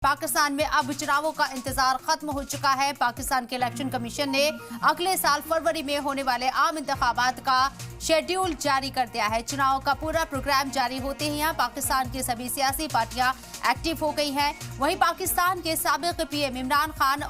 पाकिस्तान में अब चुनावों का इंतजार खत्म हो चुका है। पाकिस्तान के इलेक्शन कमीशन ने अगले साल फरवरी में होने वाले आम इंतखाबात का शेड्यूल जारी कर दिया है। चुनाव का पूरा प्रोग्राम जारी होते ही यहाँ पाकिस्तान की सभी सियासी पार्टियां एक्टिव हो गई हैं। वहीं पाकिस्तान के साबिक पीएम इमरान खान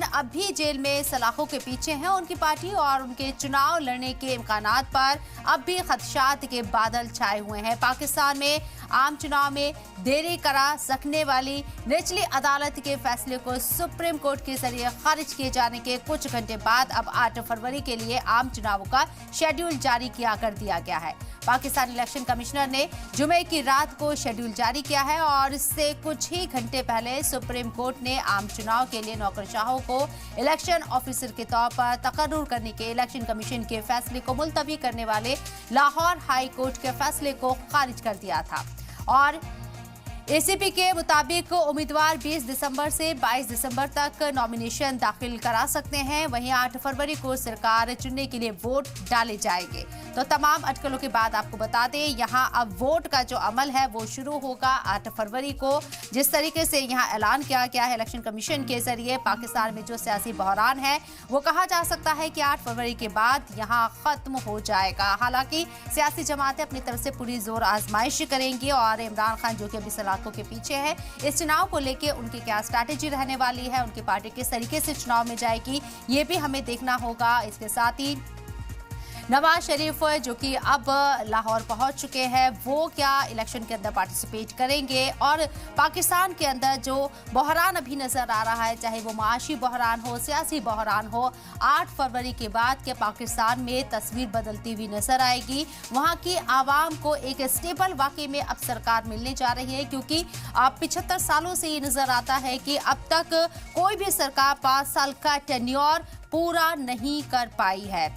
अब भी जेल में सलाखों के पीछे हैं। उनकी पार्टी और उनके चुनाव लड़ने के इम्कानात पर अब भी खदशात के बादल छाए हुए हैं। पाकिस्तान में आम चुनाव में देरी करा सकने वाली निचली अदालत के फैसले को सुप्रीम कोर्ट के जरिए खारिज किए जाने के कुछ घंटे बाद अब 8 फरवरी के लिए आम चुनावों का शेड्यूल जारी कर दिया गया है। पाकिस्तान इलेक्शन कमिश्नर ने जुमे की रात को शेड्यूल जारी किया है और इससे कुछ ही घंटे पहले सुप्रीम कोर्ट ने आम चुनाव के लिए नौकरशाहों को इलेक्शन ऑफिसर के तौर पर तकर्रुर करने के इलेक्शन कमीशन के फैसले को मुलतवी करने वाले लाहौर हाई कोर्ट के फैसले को खारिज कर दिया था। और एसीपी के मुताबिक उम्मीदवार 20 दिसंबर से 22 दिसंबर तक नॉमिनेशन दाखिल करा सकते हैं। वहीं 8 फरवरी को सरकार चुनने के लिए वोट डाले जाएंगे। तो तमाम अटकलों के बाद आपको बता दें, यहां अब वोट का जो अमल है वो शुरू होगा 8 फरवरी को। जिस तरीके से यहां ऐलान किया गया है इलेक्शन कमीशन के जरिए, पाकिस्तान में जो सियासी बहरान है वो कहा जा सकता है कि 8 फरवरी के बाद यहां खत्म हो जाएगा। हालांकि सियासी जमातें अपनी तरफ से पूरी जोर आजमाइश करेंगी और इमरान खान जो कि अभी सलाखों के पीछे है, इस चुनाव को लेकर उनकी क्या स्ट्रैटेजी रहने वाली है, उनकी पार्टी किस तरीके से चुनाव में जाएगी, ये भी हमें देखना होगा। इसके साथ ही नवाज शरीफ जो कि अब लाहौर पहुंच चुके हैं, वो क्या इलेक्शन के अंदर पार्टिसिपेट करेंगे और पाकिस्तान के अंदर जो बहरान अभी नजर आ रहा है, चाहे वो माशी बहरान हो, सियासी बहरान हो, 8 फरवरी के बाद के पाकिस्तान में तस्वीर बदलती हुई नजर आएगी। वहां की आवाम को एक स्टेबल वाकई में अब सरकार मिलने जा रही है, क्योंकि अब 75 सालों से ये नजर आता है कि अब तक कोई भी सरकार 5 साल का टेन्योर पूरा नहीं कर पाई है।